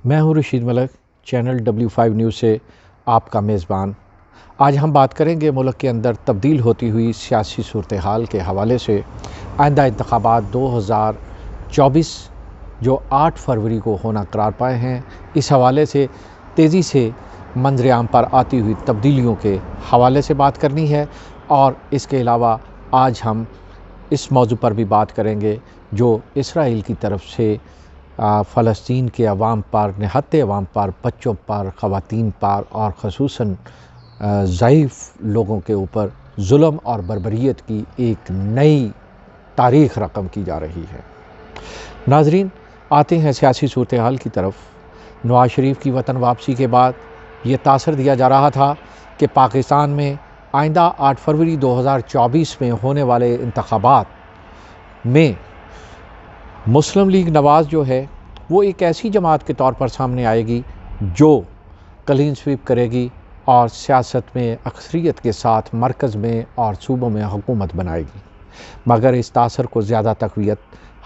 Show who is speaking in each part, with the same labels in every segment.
Speaker 1: میں ہوں رشید ملک، channel W5 news سے آپ کا میزبان۔ آج ہم بات کریں گے ملک کے اندر تبدیل ہوتی ہوئی سیاسی صورتحال کے حوالے سے۔ آئندہ انتخابات 2024 جو 8 فروری کو ہونا قرار پائے ہیں، اس حوالے سے تیزی سے منظر عام پر آتی ہوئی تبدیلیوں کے حوالے سے بات کرنی ہے، اور اس کے علاوہ آج ہم اس موضوع پر بھی بات کریں گے جو اسرائیل کی طرف سے فلسطین کے عوام پر، نہتے عوام پر، بچوں پر، خواتین پر اور خصوصاً ضعیف لوگوں کے اوپر ظلم اور بربریت کی ایک نئی تاریخ رقم کی جا رہی ہے۔ ناظرین، آتے ہیں سیاسی صورتحال کی طرف۔ نواز شریف کی وطن واپسی کے بعد یہ تاثر دیا جا رہا تھا کہ پاکستان میں آئندہ 8 فروری 2024 میں ہونے والے انتخابات میں مسلم لیگ نواز جو ہے وہ ایک ایسی جماعت کے طور پر سامنے آئے گی جو کلین سویپ کرے گی اور سیاست میں اکثریت کے ساتھ مرکز میں اور صوبوں میں حکومت بنائے گی، مگر اس تاثر کو زیادہ تقویت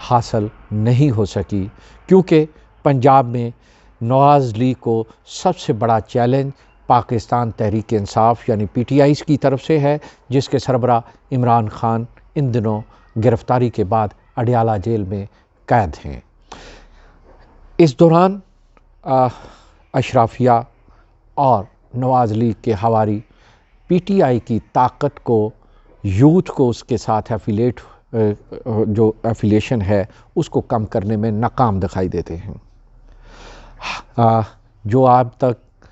Speaker 1: حاصل نہیں ہو سکی، کیونکہ پنجاب میں نواز لیگ کو سب سے بڑا چیلنج پاکستان تحریک انصاف یعنی PTI کی طرف سے ہے، جس کے سربراہ عمران خان ان دنوں گرفتاری کے بعد اڈیالہ جیل میں قید ہیں۔ اس دوران اشرافیہ اور نواز لیگ کے حواری PTI کی طاقت کو، یوتھ کو اس کے ساتھ جو ایفیلیشن ہے اس کو کم کرنے میں ناکام دکھائی دیتے ہیں۔ جو اب تک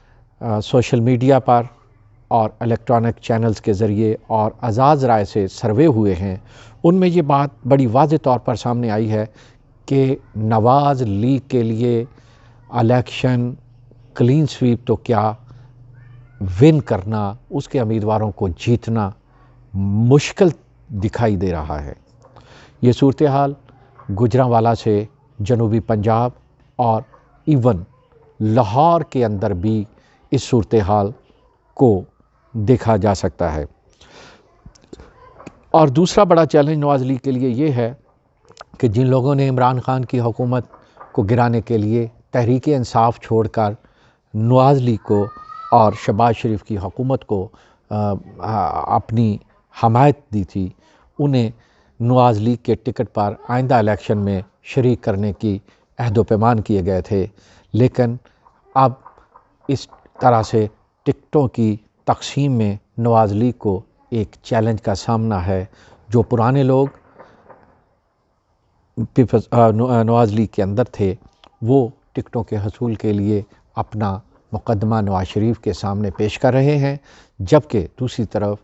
Speaker 1: سوشل میڈیا پر اور الیکٹرانک چینلز کے ذریعے اور آزاد رائے سے سروے ہوئے ہیں، ان میں یہ بات بڑی واضح طور پر سامنے آئی ہے کہ نواز لیگ کے لیے الیکشن کلین سویپ تو کیا، ون کرنا، اس کے امیدواروں کو جیتنا مشکل دکھائی دے رہا ہے۔ یہ صورتحال گوجرانوالہ سے جنوبی پنجاب اور ایون لاہور کے اندر بھی اس صورتحال کو دیکھا جا سکتا ہے۔ اور دوسرا بڑا چیلنج نواز لیگ کے لیے یہ ہے کہ جن لوگوں نے عمران خان کی حکومت کو گرانے کے لیے تحریک انصاف چھوڑ کر نواز لیگ کو اور شہباز شریف کی حکومت کو اپنی حمایت دی تھی، انہیں نواز لیگ کے ٹکٹ پر آئندہ الیکشن میں شریک کرنے کی عہد و پیمان کیے گئے تھے، لیکن اب اس طرح سے ٹکٹوں کی تقسیم میں نواز لیگ کو ایک چیلنج کا سامنا ہے۔ جو پرانے لوگ نواز لیگ کے اندر تھے وہ ٹکٹوں کے حصول کے لیے اپنا مقدمہ نواز شریف کے سامنے پیش کر رہے ہیں، جبکہ دوسری طرف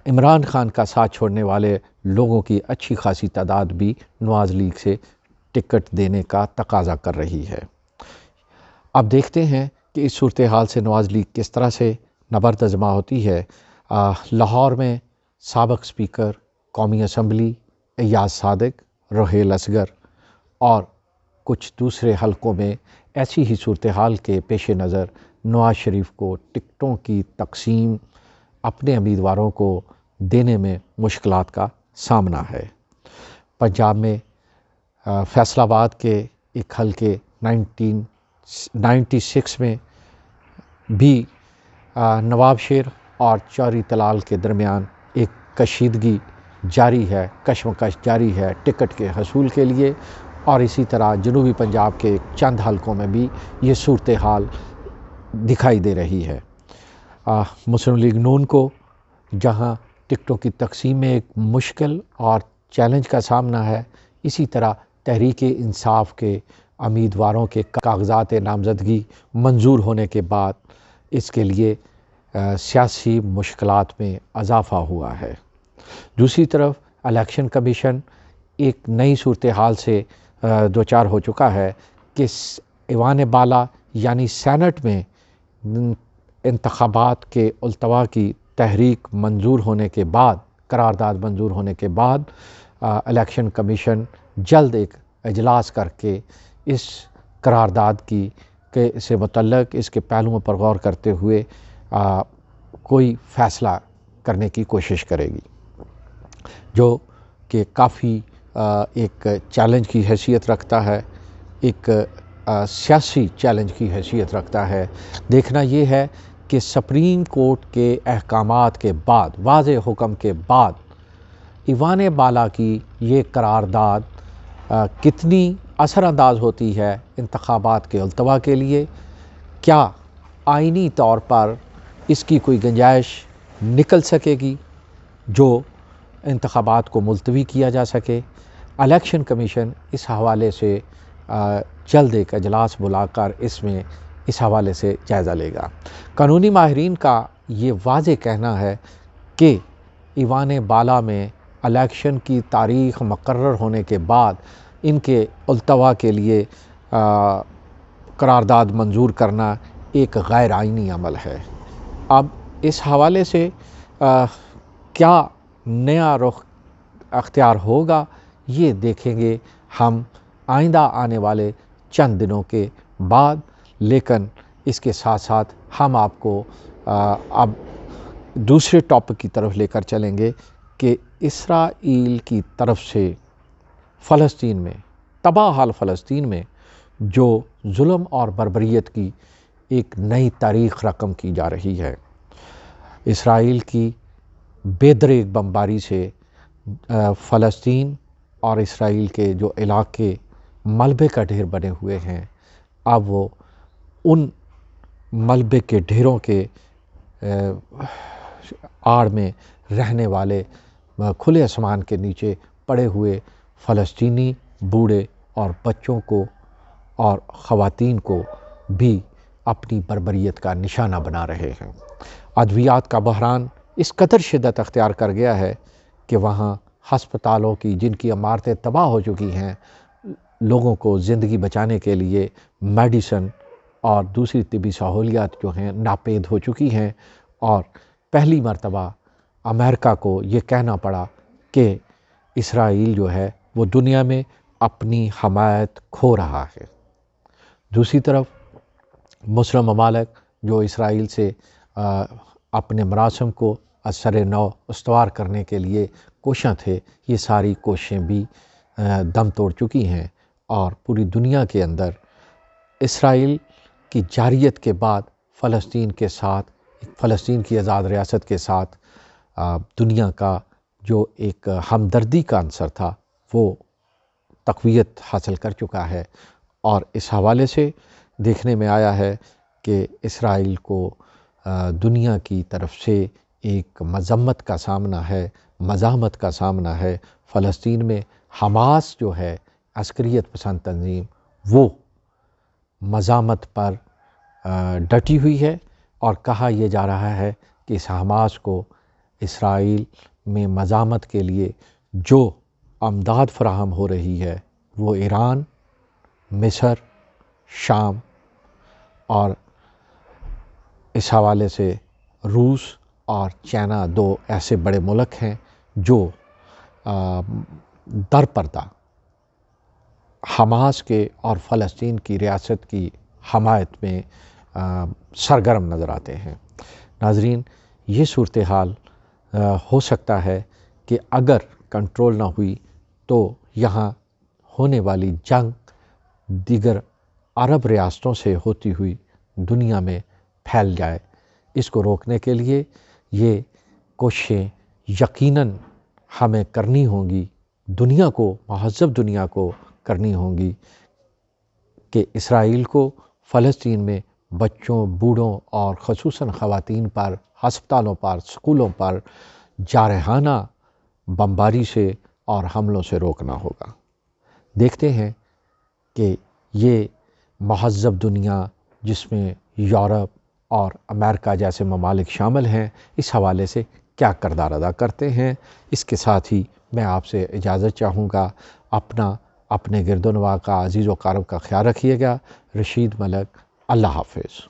Speaker 1: عمران خان کا ساتھ چھوڑنے والے لوگوں کی اچھی خاصی تعداد بھی نواز لیگ سے ٹکٹ دینے کا تقاضا کر رہی ہے۔ اب دیکھتے ہیں کہ اس صورتحال سے نواز لیگ کس طرح سے نبرد آزما ہوتی ہے۔ لاہور میں سابق اسپیکر قومی اسمبلی ایاز صادق، رحیل اصغر اور کچھ دوسرے حلقوں میں ایسی ہی صورتحال کے پیش نظر نواز شریف کو ٹکٹوں کی تقسیم اپنے امیدواروں کو دینے میں مشکلات کا سامنا ہے۔ پنجاب میں فیصل آباد کے ایک حلقے 1996 میں بھی نواب شیر اور چوری تلال کے درمیان ایک کشیدگی جاری ہے، کشمکش جاری ہے ٹکٹ کے حصول کے لیے، اور اسی طرح جنوبی پنجاب کے چند حلقوں میں بھی یہ صورتحال دکھائی دے رہی ہے۔ مسلم لیگ نون کو جہاں ٹکٹوں کی تقسیم میں ایک مشکل اور چیلنج کا سامنا ہے، اسی طرح تحریک انصاف کے امیدواروں کے کاغذات نامزدگی منظور ہونے کے بعد اس کے لیے سیاسی مشکلات میں اضافہ ہوا ہے۔ دوسری طرف الیکشن کمیشن ایک نئی صورتحال سے دوچار ہو چکا ہے کہ ایوان بالا یعنی سینٹ میں انتخابات کے التوا کی تحریک منظور ہونے کے بعد، قرارداد منظور ہونے کے بعد، الیکشن کمیشن جلد ایک اجلاس کر کے اس قرارداد سے متعلق اس کے پہلوؤں پر غور کرتے ہوئے کوئی فیصلہ کرنے کی کوشش کرے گی، جو کہ کافی ایک چیلنج کی حیثیت رکھتا ہے۔ ایک سیاسی چیلنج کی حیثیت رکھتا ہے۔ دیکھنا یہ ہے کہ سپریم کورٹ کے احکامات کے بعد، واضح حکم کے بعد، ایوان بالا کی یہ قرارداد کتنی اثر انداز ہوتی ہے انتخابات کے التوا کے لیے۔ کیا آئینی طور پر اس کی کوئی گنجائش نکل سکے گی جو انتخابات کو ملتوی کیا جا سکے؟ الیکشن کمیشن اس حوالے سے جلد ایک اجلاس بلا کر اس حوالے سے جائزہ لے گا۔ قانونی ماہرین کا یہ واضح کہنا ہے کہ ایوان بالا میں الیکشن کی تاریخ مقرر ہونے کے بعد ان کے التوا کے لیے قرارداد منظور کرنا ایک غیر آئینی عمل ہے۔ اب اس حوالے سے کیا نیا رخ اختیار ہوگا یہ دیکھیں گے ہم آئندہ آنے والے چند دنوں کے بعد، لیکن اس کے ساتھ ساتھ ہم آپ کو اب دوسرے ٹاپک کی طرف لے کر چلیں گے کہ اسرائیل کی طرف سے فلسطین میں، تباہ حال فلسطین میں جو ظلم اور بربریت کی ایک نئی تاریخ رقم کی جا رہی ہے۔ اسرائیل کی بے دریغ بمباری سے فلسطین اور اسرائیل کے جو علاقے ملبے کا ڈھیر بنے ہوئے ہیں، اب وہ ان ملبے کے ڈھیروں کے آڑ میں رہنے والے کھلے آسمان کے نیچے پڑے ہوئے فلسطینی بوڑھے اور بچوں کو اور خواتین کو بھی اپنی بربریت کا نشانہ بنا رہے ہیں۔ ادویات کا بحران اس قدر شدت اختیار کر گیا ہے کہ وہاں ہسپتالوں کی جن کی عمارتیں تباہ ہو چکی ہیں، لوگوں کو زندگی بچانے کے لیے میڈیسن اور دوسری طبی سہولیات جو ہیں ناپید ہو چکی ہیں، اور پہلی مرتبہ امریکہ کو یہ کہنا پڑا کہ اسرائیل جو ہے وہ دنیا میں اپنی حمایت کھو رہا ہے۔ دوسری طرف مسلم ممالک جو اسرائیل سے اپنے مراسم کو اثر نو استوار کرنے کے لیے کوشاں تھے، یہ ساری کوششیں بھی دم توڑ چکی ہیں، اور پوری دنیا کے اندر اسرائیل کی جارحیت کے بعد فلسطین کے ساتھ، فلسطین کی آزاد ریاست کے ساتھ دنیا کا جو ایک ہمدردی کا عنصر تھا وہ تقویت حاصل کر چکا ہے۔ اور اس حوالے سے دیکھنے میں آیا ہے کہ اسرائیل کو دنیا کی طرف سے ایک مذمت کا سامنا ہے، مزاحمت کا سامنا ہے۔ فلسطین میں حماس جو ہے عسکریت پسند تنظیم، وہ مزاحمت پر ڈٹی ہوئی ہے، اور کہا یہ جا رہا ہے کہ اس حماس کو اسرائیل میں مزاحمت کے لیے جو امداد فراہم ہو رہی ہے وہ ایران، مصر، شام اور اس حوالے سے روس اور چائنا دو ایسے بڑے ملک ہیں جو در پردہ حماس کے اور فلسطین کی ریاست کی حمایت میں سرگرم نظر آتے ہیں۔ ناظرین، یہ صورتحال ہو سکتا ہے کہ اگر کنٹرول نہ ہوئی تو یہاں ہونے والی جنگ دیگر عرب ریاستوں سے ہوتی ہوئی دنیا میں پھیل جائے۔ اس کو روکنے کے لیے یہ کوششیں یقیناً ہمیں کرنی ہوں گی، دنیا کو، مہذب دنیا کو کرنی ہوں گی کہ اسرائیل کو فلسطین میں بچوں، بوڑھوں اور خصوصاً خواتین پر، ہسپتالوں پر، سکولوں پر جارحانہ بمباری سے اور حملوں سے روکنا ہوگا۔ دیکھتے ہیں کہ یہ مہذب دنیا جس میں یورپ اور امریکہ جیسے ممالک شامل ہیں اس حوالے سے کیا کردار ادا کرتے ہیں۔ اس کے ساتھ ہی میں آپ سے اجازت چاہوں گا۔ اپنے گرد و نواح کا، عزیز و اقارب کا خیال رکھیے گا۔ رشید ملک، اللہ حافظ۔